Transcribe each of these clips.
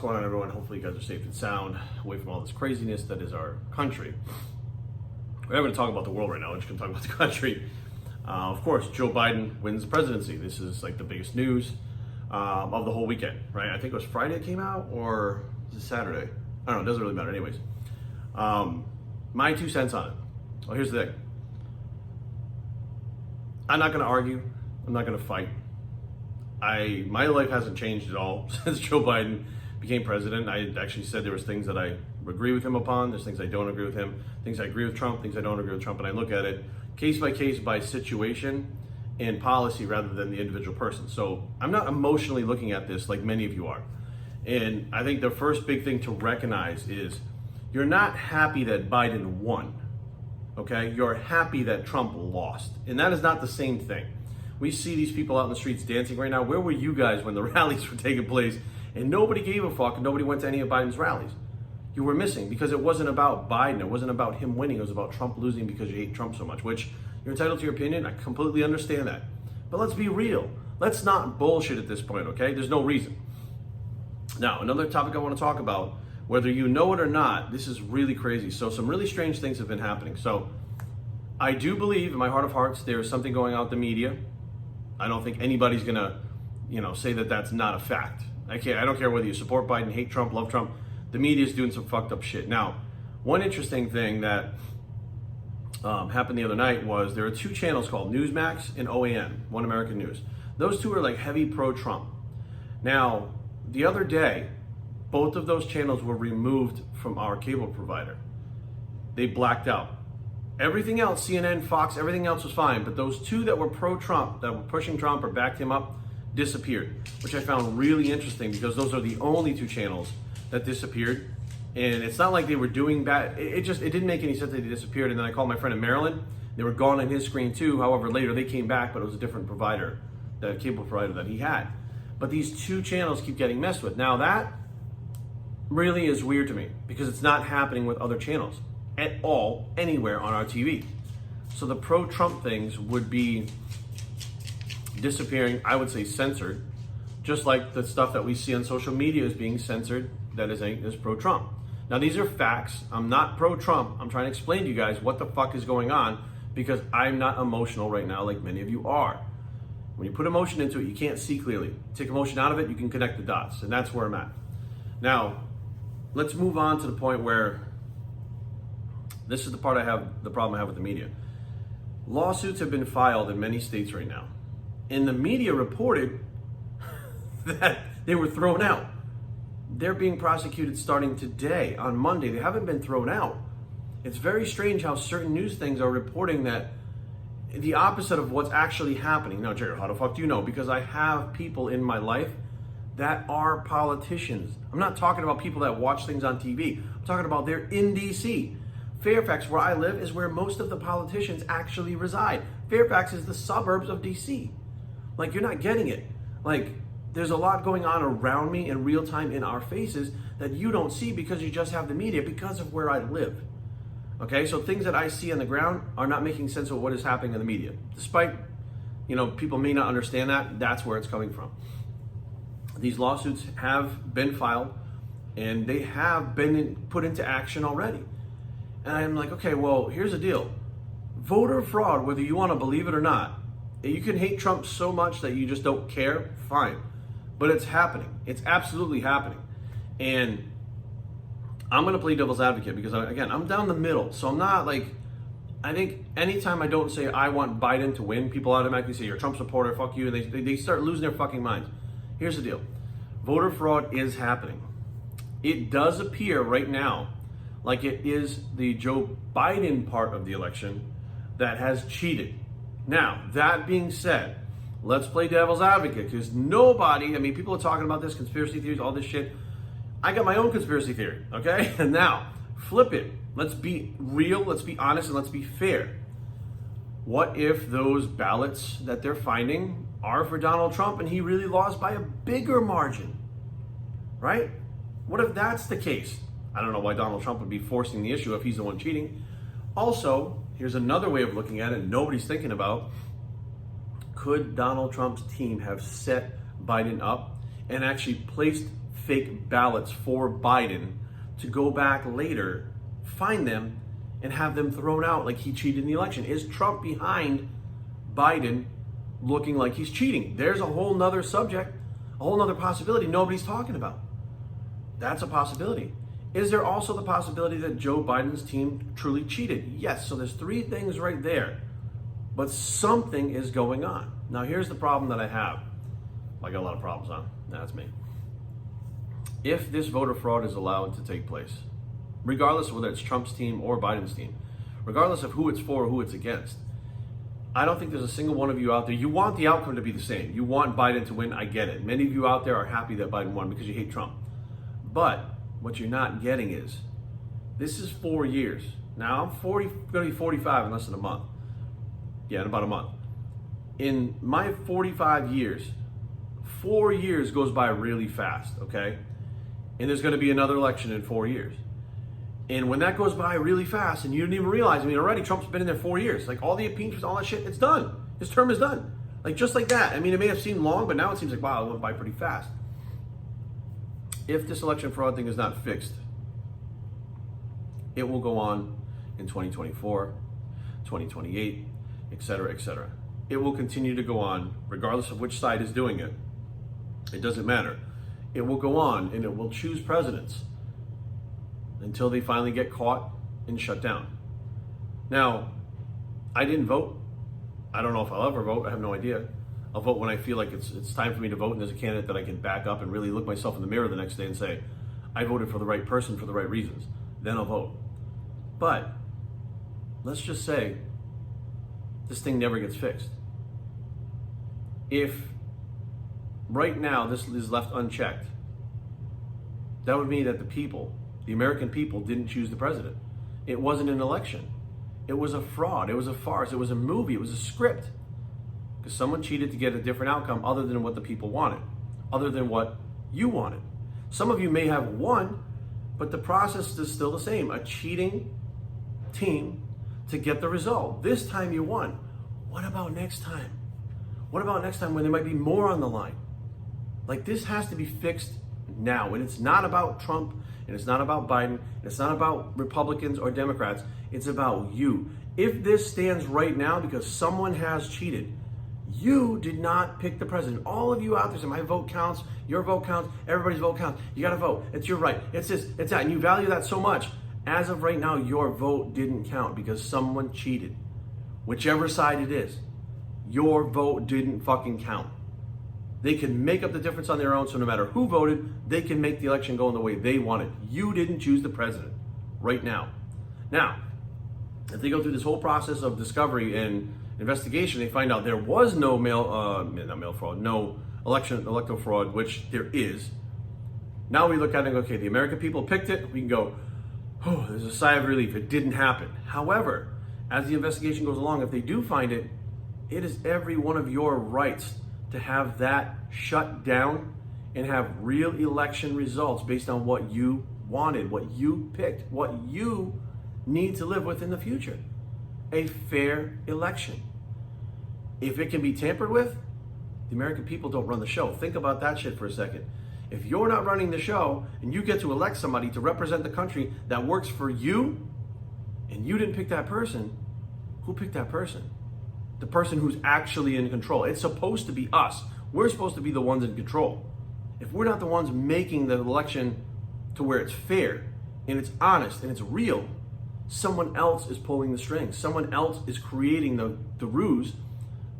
going on, everyone? Hopefully you guys are safe and sound, away from all this craziness that is our country. We're not going to talk about the world right now. We're just going to talk about the country. Of course, Joe Biden wins the presidency. This is like the biggest news of the whole weekend, right? I think it was Friday it came out, or was it Saturday? I don't know. It doesn't really matter. Anyways, my 2 cents on it. Well, here's the thing. I'm not going to argue. I'm not going to fight. My life hasn't changed at all since Joe Biden became president. I actually said there was things that I agree with him upon. There's things I don't agree with him. Things I agree with Trump. Things I don't agree with Trump. And I look at it case by situation and policy rather than the individual person. So I'm not emotionally looking at this like many of you are. And I think the first big thing to recognize is you're not happy that Biden won. Okay? You're happy that Trump lost. And that is not the same thing. We see these people out in the streets dancing right now. Where were you guys when the rallies were taking place and nobody gave a fuck and nobody went to any of Biden's rallies? You were missing because it wasn't about Biden. It wasn't about him winning. It was about Trump losing because you hate Trump so much, which you're entitled to your opinion. I completely understand that. But let's be real. Let's not bullshit at this point, okay? There's no reason. Now, another topic I want to talk about, whether you know it or not, this is really crazy. So some really strange things have been happening. So I do believe in my heart of hearts there's something going on with the media. I don't think anybody's gonna, say that that's not a fact. I don't care whether you support Biden, hate Trump, love Trump. The media is doing some fucked up shit. Now, one interesting thing that happened the other night was there are 2 channels called Newsmax and OAN, One American News. Those 2 are like heavy pro-Trump. Now, the other day, both of those channels were removed from our cable provider. They blacked out. Everything else, CNN, Fox, everything else was fine, but those 2 that were pro-Trump, that were pushing Trump or backed him up, disappeared, which I found really interesting because those are the only 2 channels that disappeared. And it's not like they were doing bad. It didn't make any sense that they disappeared. And then I called my friend in Maryland. They were gone on his screen too. However, later they came back, but it was a different provider, the cable provider that he had. But these 2 channels keep getting messed with. Now that really is weird to me because it's not happening with other channels at all, anywhere on our TV. So the pro-Trump things would be disappearing, I would say censored, just like the stuff that we see on social media is being censored that is pro-Trump. Now these are facts. I'm not pro-Trump. I'm trying to explain to you guys what the fuck is going on because I'm not emotional right now like many of you are. When you put emotion into it, you can't see clearly. Take emotion out of it, you can connect the dots, and that's where I'm at. Now, let's move on to the point where this is the part the problem I have with the media. Lawsuits have been filed in many states right now. And the media reported that they were thrown out. They're being prosecuted starting today, on Monday. They haven't been thrown out. It's very strange how certain news things are reporting that the opposite of what's actually happening. Now, Jared, how the fuck do you know? Because I have people in my life that are politicians. I'm not talking about people that watch things on TV. I'm talking about they're in DC. Fairfax, where I live, is where most of the politicians actually reside. Fairfax is the suburbs of DC. Like, you're not getting it. Like, there's a lot going on around me in real time in our faces that you don't see because you just have the media because of where I live. Okay, so things that I see on the ground are not making sense of what is happening in the media. Despite, people may not understand that, that's where it's coming from. These lawsuits have been filed and they have been put into action already. And I'm like, okay, well, here's the deal. Voter fraud, whether you want to believe it or not, you can hate Trump so much that you just don't care, fine. But it's happening. It's absolutely happening. And I'm going to play devil's advocate because, again, I'm down the middle. So I'm not like, I think anytime I don't say I want Biden to win, people automatically say, you're a Trump supporter, fuck you. And they start losing their fucking minds. Here's the deal. Voter fraud is happening. It does appear right now like it is the Joe Biden part of the election that has cheated. Now, that being said, let's play devil's advocate because people are talking about this, conspiracy theories, all this shit. I got my own conspiracy theory, okay? And now, flip it. Let's be real, let's be honest, and let's be fair. What if those ballots that they're finding are for Donald Trump and he really lost by a bigger margin, right? What if that's the case? I don't know why Donald Trump would be forcing the issue if he's the one cheating. Also, here's another way of looking at it nobody's thinking about. Could Donald Trump's team have set Biden up and actually placed fake ballots for Biden to go back later, find them, and have them thrown out like he cheated in the election? Is Trump behind Biden looking like he's cheating? There's a whole nother subject, a whole nother possibility nobody's talking about. That's a possibility. Is there also the possibility that Joe Biden's team truly cheated? Yes, so there's three things right there. But something is going on. Now here's the problem that I have. I got a lot of problems, huh? That's me. If this voter fraud is allowed to take place, regardless of whether it's Trump's team or Biden's team, regardless of who it's for or who it's against, I don't think there's a single one of you out there. You want the outcome to be the same. You want Biden to win. I get it. Many of you out there are happy that Biden won because you hate Trump. But what you're not getting is, this is 4 years. Now I'm going to be 45 in less than a month. Yeah, in about a month. In my 45 years, 4 years goes by really fast, okay? And there's going to be another election in 4 years. And when that goes by really fast, and you didn't even realize, already Trump's been in there 4 years. Like all the impeachments, all that shit, it's done. His term is done. Like just like that. It may have seemed long, but now it seems like, wow, it went by pretty fast. If this election fraud thing is not fixed, it will go on in 2024, 2028, etc., etc. It will continue to go on, regardless of which side is doing it. It doesn't matter. It will go on, and it will choose presidents until they finally get caught and shut down. Now, I didn't vote. I don't know if I'll ever vote. I have no idea. I'll vote when I feel like it's time for me to vote, and there's a candidate that I can back up and really look myself in the mirror the next day and say, I voted for the right person for the right reasons. Then I'll vote. But let's just say this thing never gets fixed. If right now this is left unchecked, that would mean that the American people didn't choose the president. It wasn't an election. It was a fraud. It was a farce. It was a movie. It was a script. Because someone cheated to get a different outcome other than what the people wanted, other than what you wanted. Some of you may have won, but the process is still the same. A cheating team to get the result. This time you won. What about next time? What about next time when there might be more on the line? Like, this has to be fixed now. And it's not about Trump, and it's not about Biden, and it's not about Republicans or Democrats. It's about you. If this stands right now because someone has cheated, you did not pick the president. All of you out there say, my vote counts, your vote counts, everybody's vote counts. You got to vote. It's your right. It's this, it's that. And you value that so much. As of right now, your vote didn't count because someone cheated. Whichever side it is, your vote didn't fucking count. They can make up the difference on their own, so no matter who voted, they can make the election go in the way they wanted. You didn't choose the president right now. Now, if they go through this whole process of discovery and investigation, they find out there was no electoral fraud, which there is. Now we look at it and go, okay, the American people picked it. We can go, oh, there's a sigh of relief. It didn't happen. However, as the investigation goes along, if they do find it, it is every one of your rights to have that shut down and have real election results based on what you wanted, what you picked, what you need to live with in the future. A fair election. If it can be tampered with, the American people don't run the show. Think about that shit for a second. If you're not running the show and you get to elect somebody to represent the country that works for you, and you didn't pick that person, who picked that person? The person who's actually in control. It's supposed to be us. We're supposed to be the ones in control. If we're not the ones making the election to where it's fair and it's honest and it's real, someone else is pulling the strings. Someone else is creating the ruse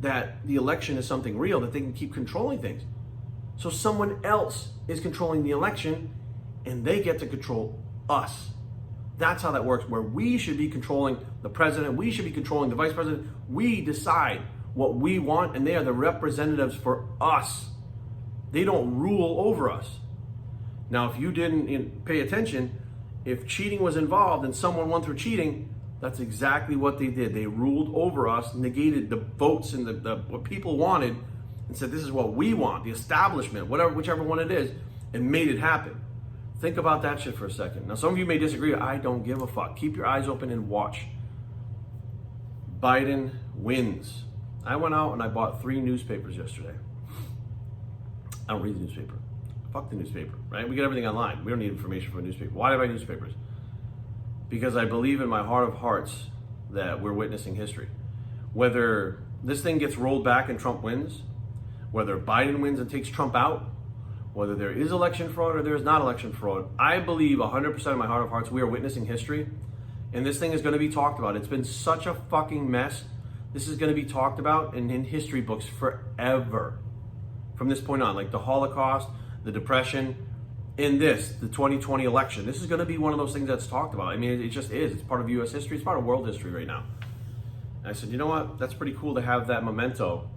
that the election is something real, that they can keep controlling things. So someone else is controlling the election and they get to control us. That's how that works, where we should be controlling the president, we should be controlling the vice president. We decide what we want, and they are the representatives for us. They don't rule over us. Now, if you didn't pay attention, if cheating was involved and someone won through cheating, that's exactly what they did. They ruled over us, negated the votes and what people wanted, and said, this is what we want, the establishment, whichever one it is, and made it happen. Think about that shit for a second. Now, some of you may disagree. I don't give a fuck. Keep your eyes open and watch. Biden wins. I went out and I bought 3 newspapers yesterday. I don't read the newspaper. Fuck the newspaper, right? We get everything online. We don't need information from a newspaper. Why do I buy newspapers? Because I believe in my heart of hearts that we're witnessing history. Whether this thing gets rolled back and Trump wins, whether Biden wins and takes Trump out, whether there is election fraud or there is not election fraud, I believe 100% of my heart of hearts we are witnessing history, and this thing is going to be talked about. It's been such a fucking mess. This is going to be talked about in history books forever from this point on, like the Holocaust, the Depression, and the 2020 election. This is going to be one of those things that's talked about. I mean, it just is. It's part of U.S. history. It's part of world history right now. And I said, you know what? That's pretty cool to have that memento.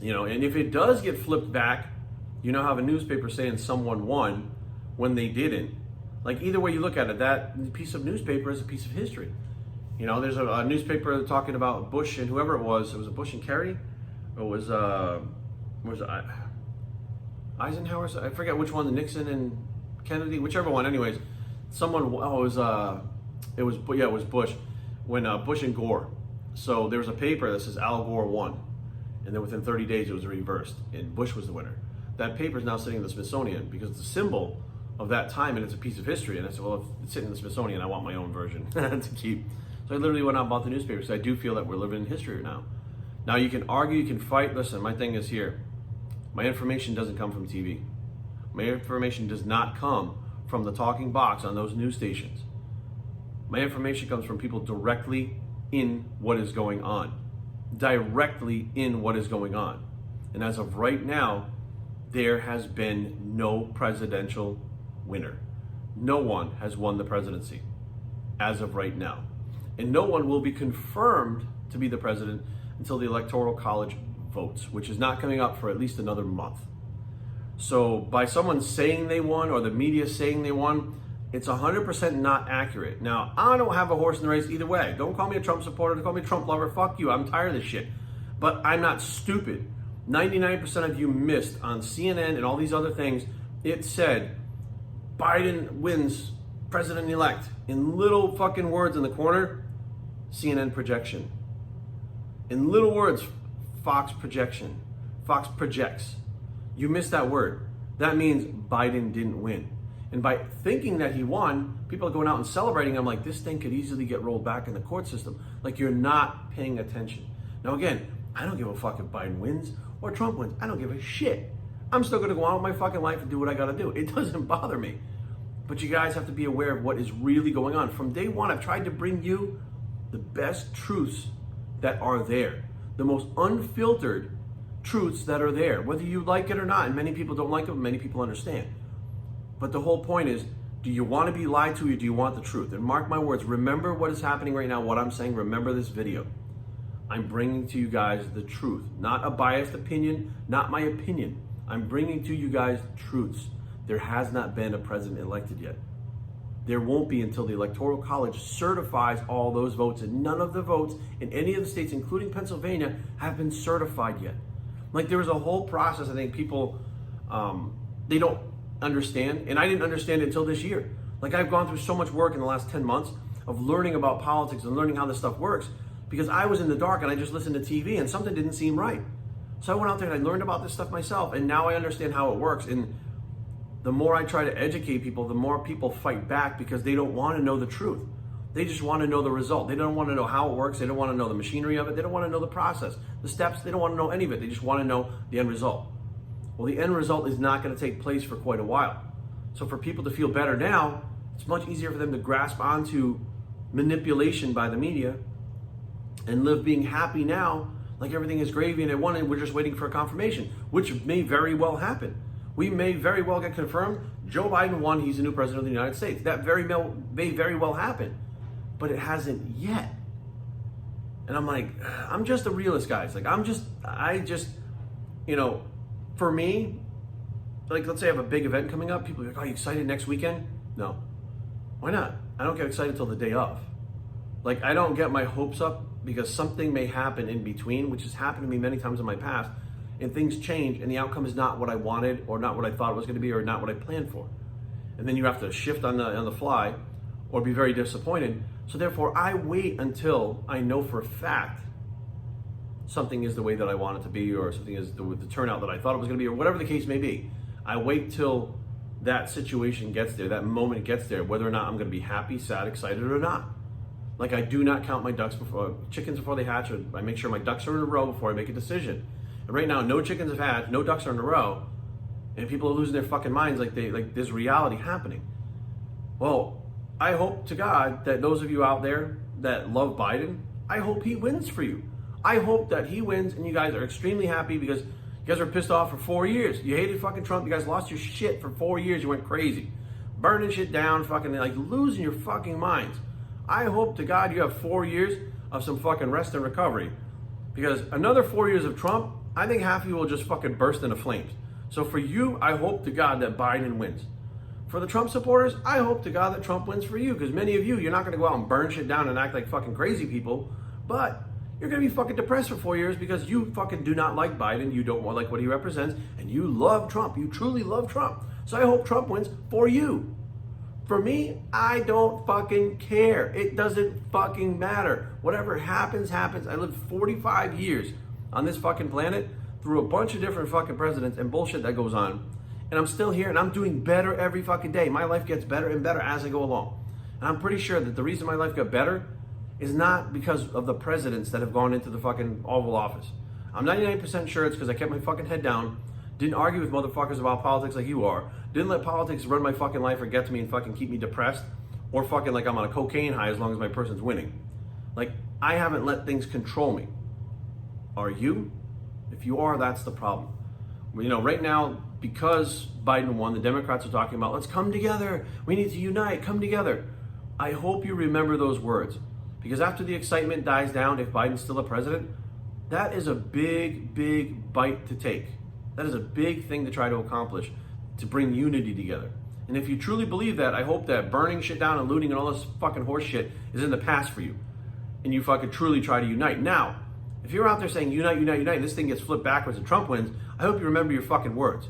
You know, and if it does get flipped back, you now have a newspaper saying someone won when they didn't. Like, either way you look at it, that piece of newspaper is a piece of history. You know, there's a newspaper talking about Bush and whoever it was a Bush and Kerry? Or was it Eisenhower? I forget which one, the Nixon and Kennedy, whichever one. Anyways, it was Bush, when Bush and Gore. So there was a paper that says Al Gore won, and then within 30 days it was reversed, and Bush was the winner. That paper is now sitting in the Smithsonian because it's a symbol of that time, and it's a piece of history. And I said, well, if it's sitting in the Smithsonian, I want my own version to keep. So I literally went out and bought the newspaper because I do feel that we're living in history now. Now you can argue, you can fight. Listen, my thing is here. My information doesn't come from TV. My information does not come from the talking box on those news stations. My information comes from people directly in what is going on. Directly in what is going on. And as of right now, there has been no presidential winner. No one has won the presidency as of right now. And no one will be confirmed to be the president until the Electoral College votes, which is not coming up for at least another month. So by someone saying they won or the media saying they won, it's 100% not accurate. Now, I don't have a horse in the race either way. Don't call me a Trump supporter, don't call me a Trump lover. Fuck you, I'm tired of this shit. But I'm not stupid. 99% of you missed on CNN and all these other things. It said Biden wins president-elect. In little fucking words in the corner, CNN projection. In little words, Fox projection. Fox projects. You missed that word. That means Biden didn't win. And by thinking that he won, people are going out and celebrating. I'm like, this thing could easily get rolled back in the court system. Like, you're not paying attention. Now, again, I don't give a fuck if Biden wins or Trump wins. I don't give a shit. I'm still going to go on with my fucking life and do what I got to do. It doesn't bother me. But you guys have to be aware of what is really going on. From day one, I've tried to bring you the best truths that are there. The most unfiltered truths that are there, whether you like it or not. And many people don't like it, many people understand. But the whole point is, do you want to be lied to or do you want the truth? And mark my words, remember what is happening right now, what I'm saying, remember this video. I'm bringing to you guys the truth, not a biased opinion, not my opinion. I'm bringing to you guys truths. There has not been a president elected yet. There won't be until the Electoral College certifies all those votes, and none of the votes in any of the states, including Pennsylvania, have been certified yet. Like, there was a whole process. I think people, they don't understand, and I didn't understand it until this year. Like, I've gone through so much work in the last 10 months of learning about politics and learning how this stuff works, because I was in the dark and I just listened to TV and something didn't seem right. So I went out there and I learned about this stuff myself, and now I understand how it works. And the more I try to educate people, the more people fight back because they don't want to know the truth. They just want to know the result. They don't want to know how it works. They don't want to know the machinery of it. They don't want to know the process, the steps. They don't want to know any of it. They just want to know the end result. Well, the end result is not going to take place for quite a while. So for people to feel better now, it's much easier for them to grasp onto manipulation by the media and live being happy now, like everything is gravy and it won and we're just waiting for a confirmation, which may very well happen. We may very well get confirmed. Joe Biden won. He's the new president of the United States. That may very well happen, but it hasn't yet. And I'm like, I'm just a realist, guys. Like, for me, like, let's say I have a big event coming up. People are like, are you excited next weekend? No. Why not? I don't get excited till the day of. Like, I don't get my hopes up because something may happen in between, which has happened to me many times in my past. And things change and the outcome is not what I wanted or not what I thought it was going to be or not what I planned for. And then you have to shift on the fly or be very disappointed. So therefore, I wait until I know for a fact something is the way that I want it to be or something is the turnout that I thought it was going to be or whatever the case may be. I wait till that situation gets there, that moment gets there, whether or not I'm going to be happy, sad, excited, or not. Like, I do not count my chickens before they hatch. I make sure my ducks are in a row before I make a decision. And right now, no chickens have hatched, no ducks are in a row, and people are losing their fucking minds like there's reality happening. Well, I hope to God that those of you out there that love Biden, I hope he wins for you. I hope that he wins and you guys are extremely happy because you guys were pissed off for 4 years. You hated fucking Trump. You guys lost your shit for 4 years. You went crazy. Burning shit down, fucking like losing your fucking minds. I hope to God you have 4 years of some fucking rest and recovery. Because another 4 years of Trump, I think half of you will just fucking burst into flames. So for you, I hope to God that Biden wins. For the Trump supporters, I hope to God that Trump wins for you. Because many of you, you're not going to go out and burn shit down and act like fucking crazy people. But you're going to be fucking depressed for 4 years because you fucking do not like Biden. You don't like what he represents. And you love Trump. You truly love Trump. So I hope Trump wins for you. For me, I don't fucking care. It doesn't fucking matter. Whatever happens, happens. I lived 45 years on this fucking planet through a bunch of different fucking presidents and bullshit that goes on. And I'm still here and I'm doing better every fucking day. My life gets better and better as I go along. And I'm pretty sure that the reason my life got better is not because of the presidents that have gone into the fucking Oval Office. I'm 99% sure it's because I kept my fucking head down, didn't argue with motherfuckers about politics like you are, didn't let politics run my fucking life or get to me and fucking keep me depressed or fucking like I'm on a cocaine high as long as my person's winning. Like, I haven't let things control me. Are you? If you are, that's the problem. You know, right now, because Biden won, the Democrats are talking about, let's come together. We need to unite, come together. I hope you remember those words. Because after the excitement dies down, if Biden's still a president, that is a big, big bite to take. That is a big thing to try to accomplish, to bring unity together. And if you truly believe that, I hope that burning shit down and looting and all this fucking horse shit is in the past for you. And you fucking truly try to unite. Now, if you're out there saying unite, unite, unite, and this thing gets flipped backwards and Trump wins, I hope you remember your fucking words.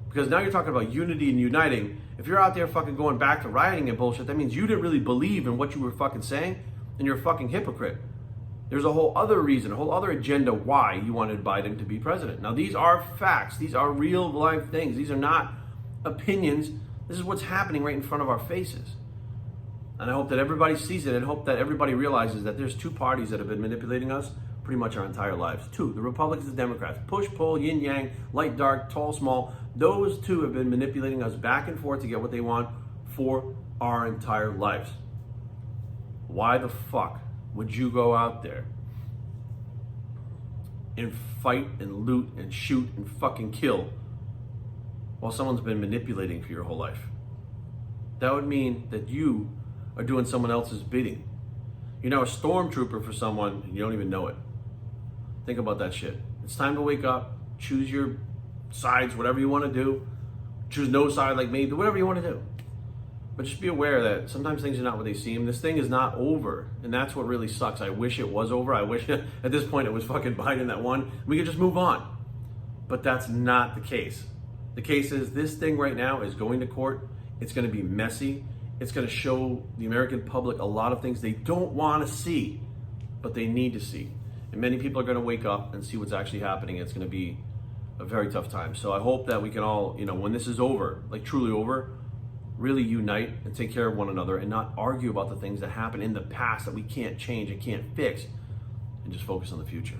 Because now you're talking about unity and uniting. If you're out there fucking going back to rioting and bullshit, that means you didn't really believe in what you were fucking saying, and you're a fucking hypocrite. There's a whole other reason, a whole other agenda why you wanted Biden to be president. Now, these are facts. These are real life things. These are not opinions. This is what's happening right in front of our faces. And I hope that everybody sees it and hope that everybody realizes that there's two parties that have been manipulating us pretty much our entire lives. Two, the Republicans and Democrats. Push, pull, yin, yang, light, dark, tall, small. Those two have been manipulating us back and forth to get what they want for our entire lives. Why the fuck would you go out there and fight and loot and shoot and fucking kill while someone's been manipulating for your whole life? That would mean that you are doing someone else's bidding. You're now a stormtrooper for someone and you don't even know it. Think about that shit. It's time to wake up, choose your sides, whatever you want to do. Choose no side like me, do whatever you want to do. But just be aware that sometimes things are not what they seem. This thing is not over, and that's what really sucks. I wish it was over. I wish at this point it was fucking Biden that won. We could just move on. But that's not the case. The case is this thing right now is going to court. It's going to be messy. It's going to show the American public a lot of things they don't want to see, but they need to see. And many people are going to wake up and see what's actually happening. It's going to be a very tough time. So I hope that we can all, when this is over, like truly over, really unite and take care of one another and not argue about the things that happened in the past that we can't change and can't fix, and just focus on the future.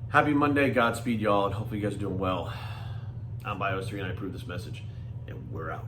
Happy Monday. Godspeed, y'all, and hopefully you guys are doing well. I'm Bios3 and I approve this message, and we're out.